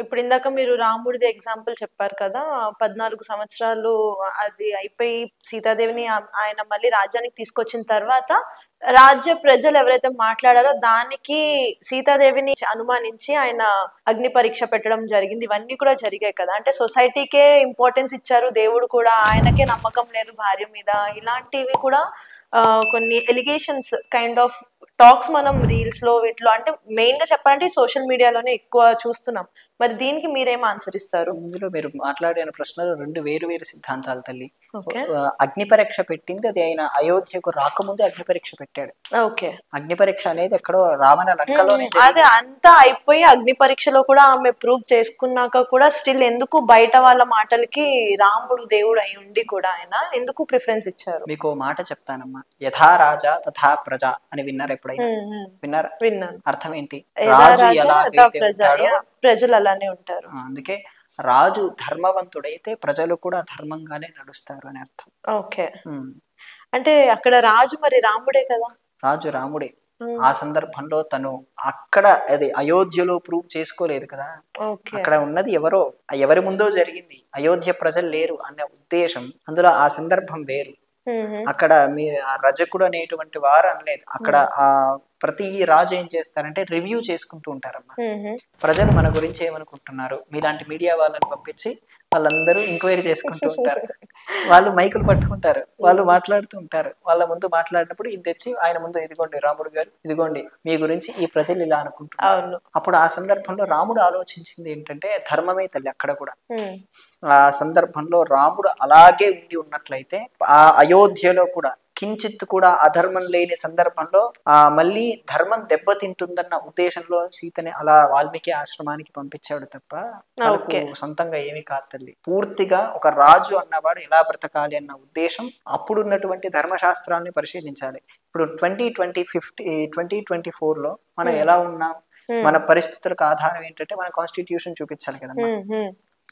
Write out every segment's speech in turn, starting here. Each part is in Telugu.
ఇప్పుడు ఇందాక మీరు రాముడిది ఎగ్జాంపుల్ చెప్పారు కదా! 14 సంవత్సరాలు అది అయిపోయి సీతాదేవిని ఆయన మళ్ళీ రాజ్యానికి తీసుకొచ్చిన తర్వాత రాజ్య ప్రజలు ఎవరైతే మాట్లాడారో దానికి సీతాదేవిని అనుమానించి ఆయన అగ్ని పరీక్ష పెట్టడం జరిగింది. ఇవన్నీ కూడా జరిగాయి కదా! అంటే సొసైటీకే ఇంపార్టెన్స్ ఇచ్చారు. దేవుడు కూడా ఆయనకే నమ్మకం లేదు భార్య మీద. ఇలాంటివి కూడా కొన్ని ఎలిగేషన్స్ కైండ్ ఆఫ్ టాక్స్ మనం రీల్స్ లో వీటిలో అంటే మెయిన్ గా చెప్పాలంటే సోషల్ మీడియాలోనే ఎక్కువ చూస్తున్నాం. మరి దీనికి మీరేం ఆన్సర్ ఇస్తారు? ఇందులో మీరు మాట్లాడిన ప్రశ్నలు రెండు వేరు వేరు సిద్ధాంతాలు తల్లి. ఓకే. అగ్ని పరీక్ష పెట్టింది అది ఆయన అయోధ్యకు రాకముందే అగ్ని పరీక్ష పెట్టాడు. ఓకే. అగ్ని పరీక్ష అనేది ఎక్కడో రావణ లంకలోనే అదే అంతా అయిపోయి అగ్ని పరీక్షలో కూడా ఆమె ప్రూవ్ చేసుకున్నాక కూడా స్టిల్ ఎందుకు బయట వాళ్ళ మాటలకి రాముడు దేవుడు అయి ఉండి కూడా ఆయన ఎందుకు ప్రిఫరెన్స్ ఇచ్చారు? మీకు మాట చెప్తానమ్మా. యథా రాజా తథా ప్రజ అని విన్నారు ఎప్పుడైనా? విన్నారా? విన్నాను. అర్థం ఏంటి? రాజు ఎలా ప్రజలు అలానే ఉంటారు. అందుకే రాజు ధర్మవంతుడైతే ప్రజలు కూడా ధర్మంగానే నడుస్తారు అని అర్థం. ఓకే. అంటే అక్కడ రాజు మరి రాముడే కదా? రాజు రాముడే. ఆ సందర్భంలో తను అక్కడ అది అయోధ్యలో ప్రూవ్ చేసుకోలేదు కదా. అక్కడ ఉన్నది ఎవరో, ఎవరి ముందో జరిగింది, అయోధ్య ప్రజలు లేరు అనే ఉద్దేశం. అందులో ఆ సందర్భం వేరు. అక్కడ మీరు ఆ రజకుడు అనేటువంటి వారు అనలేదు. అక్కడ ఆ ప్రతి రాజు ఏం చేస్తారంటే రివ్యూ చేసుకుంటూ ఉంటారమ్మా. ప్రజలు మన గురించి ఏమనుకుంటున్నారు, మీలాంటి మీడియా వాళ్ళని పంపించి వాళ్ళందరూ ఎంక్వైరీ చేసుకుంటూ ఉంటారు. వాళ్ళు మైకులు పట్టుకుంటారు, వాళ్ళు మాట్లాడుతూ ఉంటారు. వాళ్ళ ముందు మాట్లాడినప్పుడు ఇది తెచ్చి ఆయన ముందు, ఇదిగోండి రాముడు గారు, ఇదిగోండి మీ గురించి ఈ ప్రజలు ఇలా అనుకుంటున్నారు. అప్పుడు ఆ సందర్భంలో రాముడు ఆలోచించింది ఏంటంటే ధర్మమే తల్లి. అక్కడ కూడా ఆ సందర్భంలో రాముడు అలాగే ఉండి ఉన్నట్లయితే ఆ అయోధ్యలో కూడా కించిత్ కూడా అధర్మం లేని సందర్భంలో మళ్ళీ ధర్మం దెబ్బతింటుందన్న ఉద్దేశంలో సీతని అలా వాల్మీకి ఆశ్రమానికి పంపించాడు తప్ప తనకు సొంతంగా ఏమీ కాదు తల్లి. పూర్తిగా ఒక రాజు అన్నవాడు ఎలా బ్రతకాలి అన్న ఉద్దేశం అప్పుడున్నటువంటి ధర్మశాస్త్రాన్ని పరిశీలించాలి. ఇప్పుడు 2024 లో మనం ఎలా ఉన్నాం, మన పరిస్థితులకు ఆధారం ఏంటంటే మన కాన్స్టిట్యూషన్ చూపించాలి కదమ్మా.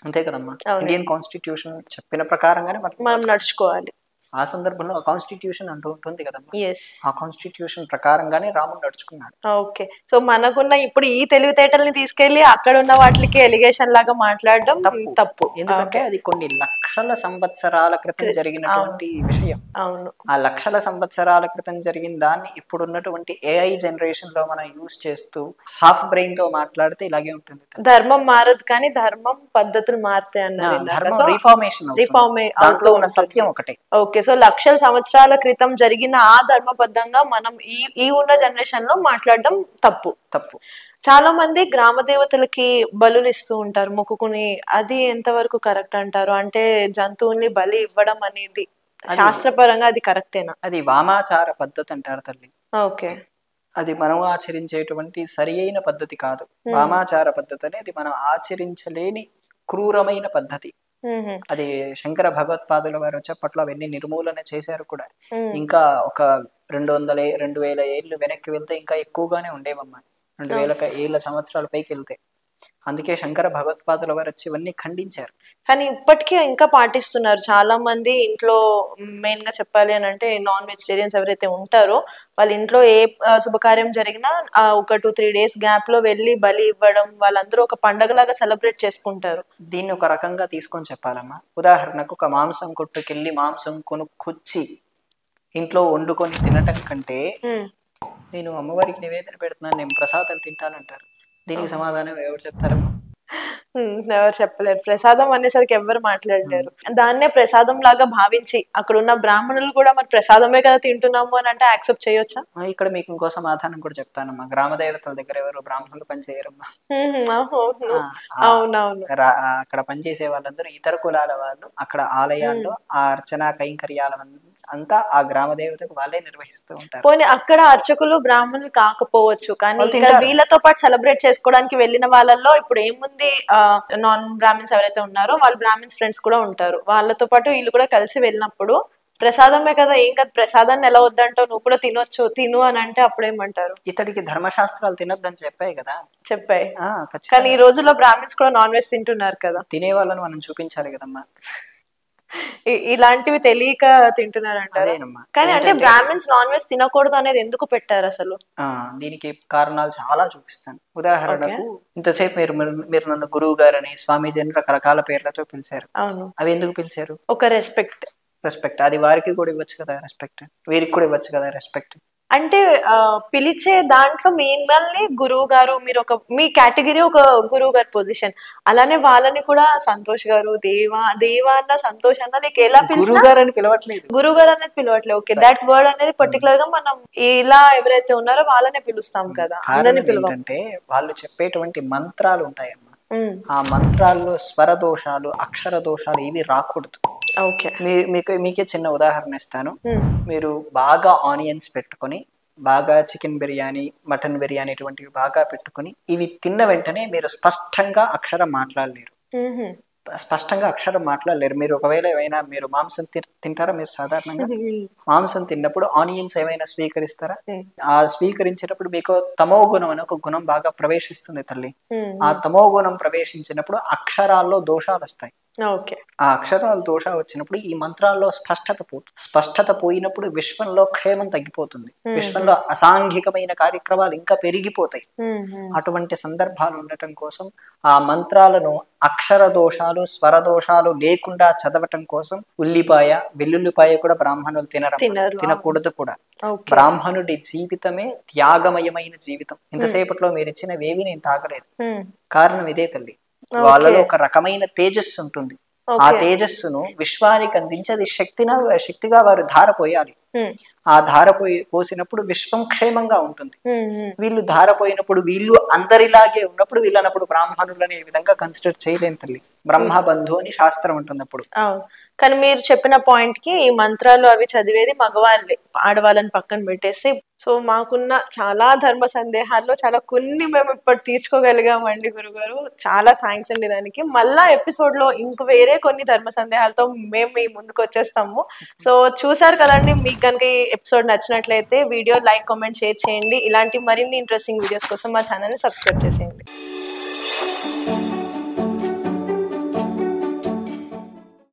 అంతే కదమ్మా. ఇండియన్ కాన్స్టిట్యూషన్ చెప్పిన ప్రకారంగానే మనం నడుచుకోవాలి. ఆ సందర్భంలో ఆ కాన్స్టిట్యూషన్ అంటూ ఉంటుంది కదమ్మా. ఆ కాన్స్టిట్యూషన్ ప్రకారంగానే రాముడు నడుచుకున్నాడు. ఓకే. సో మనకున్న ఇప్పుడు ఈ తెలివితేటల్ని తీసుకెళ్లి అక్కడ ఉన్న వాటికి ఎలిగేషన్ లాగా మాట్లాడడం తప్పు. ఎందుకంటే అది కొన్ని లక్షల సంవత్సరాల క్రితం జరిగినటువంటి విషయం. అవును. ఆ లక్షల సంవత్సరాల క్రితం జరిగిన దాన్ని ఇప్పుడున్నటువంటి ఏఐ జనరేషన్ లో మనం యూజ్ చేస్తూ హాఫ్ బ్రెయిన్ తో మాట్లాడితే ఇలాగే ఉంటుంది. ధర్మం మారదు కానీ ధర్మం పద్ధతులు మారుతాయి అన్నారు. దాంట్లో ఉన్న సత్యం ఒకటే. ఓకే. సో లక్షల సంవత్సరాల క్రితం జరిగిన ఆ ధర్మబద్ధంగా మనం ఈ ఉన్న జనరేషన్ లో మాట్లాడడం తప్పు. చాలా మంది గ్రామ దేవతలకి బలులు ఇస్తూ ఉంటారు మొక్కుకుని. అది ఎంతవరకు కరెక్ట్ అంటారు? అంటే జంతువుల్ని బలి ఇవ్వడం అనేది శాస్త్రపరంగా అది కరెక్టేనా? అది వామాచార పద్ధతి అంటారు తల్లి. ఓకే. అది మనం ఆచరించేటువంటి సరి అయిన పద్ధతి కాదు. వామాచార పద్ధతి అనేది మనం ఆచరించలేని క్రూరమైన పద్ధతి. అది శంకర భగవత్పాదుల వారు వచ్చేప్పట్లో అవన్నీ నిర్మూలన చేశారు కూడా. ఇంకా ఒక 2000 ఏళ్ళు వెనక్కి వెళ్తే ఇంకా ఎక్కువగానే ఉండేవమ్మా. 2000 ఏళ్ళ సంవత్సరాల పైకి వెళ్తే. అందుకే శంకర భగవత్పాదుల వారు వచ్చి ఇవన్నీ ఖండించారు. కానీ ఇప్పటికీ ఇంకా పాటిస్తున్నారు చాలా మంది. ఇంట్లో మెయిన్ గా చెప్పాలి అని అంటే నాన్ వెజిటేరియన్స్ ఎవరైతే ఉంటారో వాళ్ళ ఇంట్లో ఏ శుభకార్యం జరిగినా ఒక 2-3 days గ్యాప్ లో వెళ్ళి బలి ఇవ్వడం, వాళ్ళందరూ ఒక పండగలాగా సెలబ్రేట్ చేసుకుంటారు. దీన్ని ఒక రకంగా తీసుకొని చెప్పాలమ్మా. ఉదాహరణకు ఒక మాంసం కొట్టుకెళ్ళి మాంసం కొనుక్కొచ్చి ఇంట్లో వండుకొని తినటం కంటే నేను అమ్మవారికి నివేదన పెడుతున్నాను, నేను ప్రసాదం తింటానంటారు. దీనికి సమాధానం ఎవరు చెప్తారమ్మా? ఎవరు చెప్పలేరు. ప్రసాదం అనేసరికి ఎవరు మాట్లాడలేరు. దాన్నే ప్రసాదం లాగా భావించి అక్కడ ఉన్న బ్రాహ్మణులు కూడా మరి ప్రసాదమే కదా తింటున్నాము అని అంటే యాక్సెప్ట్ చేయొచ్చా? ఇక్కడ మీకు ఇంకో సమాధానం కూడా చెప్తానమ్మా. గ్రామ దేవతల దగ్గర ఎవరు బ్రాహ్మణులు పనిచేయరమ్మా. అవునవును. అక్కడ పనిచేసే వాళ్ళందరూ ఇతర కులాల వాళ్ళు. అక్కడ ఆలయాల్లో ఆ అర్చనా కైంకర్యాల అంతా ఆ గ్రామ దేవతకు వాళ్ళే నిర్వహిస్తూ ఉంటారు. పోనీ అక్కడ అర్చకులు బ్రాహ్మణులు కాకపోవచ్చు, కానీ ఇక్కడ వీళ్ళతో పాటు సెలబ్రేట్ చేసుకోవడానికి వెళ్ళిన వాళ్ళల్లో ఇప్పుడు ఏముంది, నాన్ బ్రాహ్మిన్స్ ఎవరైతే ఉన్నారో వాళ్ళు బ్రాహ్మిన్స్ ఫ్రెండ్స్ కూడా ఉంటారు. వాళ్ళతో పాటు వీళ్ళు కూడా కలిసి వెళ్ళినప్పుడు ప్రసాదమే కదా, ఏం కదా, ప్రసాదాన్ని ఎలా వద్దంటావు, నువ్వు కూడా తినొచ్చు, తిను అని అంటే అప్పుడేమంటారు? ఇతడికి ధర్మశాస్త్రాలు తినొద్దని చెప్పాయి కదా. చెప్పాయి. కానీ ఈ రోజుల్లో బ్రాహ్మిన్స్ కూడా నాన్ వెజ్ తింటున్నారు కదా. తినే వాళ్ళని మనం చూపించాలి కదమ్మా. ఇలాంటివి తెలియక తింటున్నారంటారా? అదేనమ్మా. కానీ అంటే ఏంటంటే బ్రాహ్మిన్స్ నాన్ వెజ్ తినకూడదు అనేది ఎందుకు పెట్టారు అసలు? దీనికి కారణాలు చాలా చూపిస్తాను. ఓకే. ఉదాహరణకు ఇంతసేపు మీరు మీరు నన్ను గురువు గారని, స్వామీజీ అని రకరకాల పేర్లతో పిలిచారు. అవును. అవి ఎందుకు పిలిచారు? ఒక రెస్పెక్ట్. రెస్పెక్ట్. అది వారికి కూడా ఇవ్వచ్చు కదా రెస్పెక్ట్. వీరికి కూడా ఇవ్వచ్చు కదా రెస్పెక్ట్. అంటే పిలిచే దాంట్లో మిమ్మల్ని గురువు గారు, మీరు ఒక మీ కేటగిరీ ఒక గురువు గారి పొజిషన్. అలానే వాళ్ళని కూడా సంతోష్ గారు, దేవా అన్న, సంతోష్ అన్న నీకు ఎలా గురువు పిలిచినా గారు అని పిలవట్లేదు. గురువు గారు అనేది పిలవట్లేదు. ఓకే, దట్ వర్డ్ అనేది పర్టికులర్ గా మనం ఇలా ఎవరైతే ఉన్నారో వాళ్ళనే పిలుస్తాం కదా, అందరిని పిలవం. ఏంటంటే వాళ్ళు చెప్పేటువంటి మంత్రాలు ఉంటాయమ్మా. ఆ మంత్రాల్లో స్వర దోషాలు, అక్షర దోషాలు ఇవి రాకూడదు. ఓకే. మీకే చిన్న ఉదాహరణ ఇస్తాను. మీరు బాగా ఆనియన్స్ పెట్టుకొని, బాగా చికెన్ బిర్యానీ, మటన్ బిర్యానీ ఇటువంటివి బాగా పెట్టుకొని ఇవి తిన్న వెంటనే మీరు స్పష్టంగా అక్షరం మాట్లాడలేరు. స్పష్టంగా అక్షరం మాట్లాడలేరు. మీరు ఒకవేళ ఏమైనా మీరు మాంసం తింటారా? మీరు సాధారణంగా మాంసం తిన్నప్పుడు ఆనియన్స్ ఏమైనా స్వీకరిస్తారా? ఆ స్వీకరించేటప్పుడు మీకు తమో గుణం అని ఒక గుణం బాగా ప్రవేశిస్తుంది తల్లి. ఆ తమో గుణం ప్రవేశించినప్పుడు అక్షరాల్లో దోషాలు వస్తాయి. ఆ అక్షరాలు దోషాలు వచ్చినప్పుడు ఈ మంత్రాల్లో స్పష్టత పోయినప్పుడు విశ్వంలో క్షేమం తగ్గిపోతుంది. విశ్వంలో అసాంఘికమైన కార్యక్రమాలు ఇంకా పెరిగిపోతాయి. అటువంటి సందర్భాలు ఉండటం కోసం ఆ మంత్రాలను అక్షర దోషాలు, స్వర దోషాలు లేకుండా చదవటం కోసం ఉల్లిపాయ, వెల్లుల్లిపాయ కూడా బ్రాహ్మణులు తినకూడదు కూడా. బ్రాహ్మణుడి జీవితమే త్యాగమయమైన జీవితం. ఇంతసేపట్లో మీరు ఇచ్చినవేవి నేను తాగలేదు. కారణం ఇదే తల్లి. వాళ్ళలో ఒక రకమైన తేజస్సు ఉంటుంది. ఆ తేజస్సును విశ్వానికి అందించి అది శక్తిగా వారు ధారపోయాలి. ఆ పోసినప్పుడు విశ్వం క్షేమంగా ఉంటుంది. వీళ్ళు ధారపోయినప్పుడు వీళ్ళు అందరిలాగే ఉన్నప్పుడు వీళ్ళనప్పుడు బ్రాహ్మణులని ఏ విధంగా కన్సిడర్ చేయలేం తల్లి. బ్రహ్మబంధు అని శాస్త్రం ఉంటుంది అప్పుడు. కానీ మీరు చెప్పిన పాయింట్ కి ఈ మంత్రాలు అవి చదివేది మగవాళ్ళే, ఆడవాళ్ళని పక్కన పెట్టేసి. సో మాకున్న చాలా ధర్మ సందేహాల్లో చాలా కొన్ని మేము ఇప్పుడు తీర్చుకోగలిగామండి గురుగారు. చాలా థ్యాంక్స్ అండి దానికి. మళ్ళా ఎపిసోడ్ లో ఇంక వేరే కొన్ని ధర్మ సందేహాలతో మేము మీ ముందుకు వచ్చేస్తాము. సో చూసారు కదండి, మీకు కనుక ఈ ఎపిసోడ్ నచ్చినట్లయితే వీడియో లైక్, కామెంట్, షేర్ చేయండి. ఇలాంటి మరిన్ని ఇంట్రెస్టింగ్ వీడియోస్ కోసం మా ఛానల్ని సబ్స్క్రైబ్ చేసేయండి.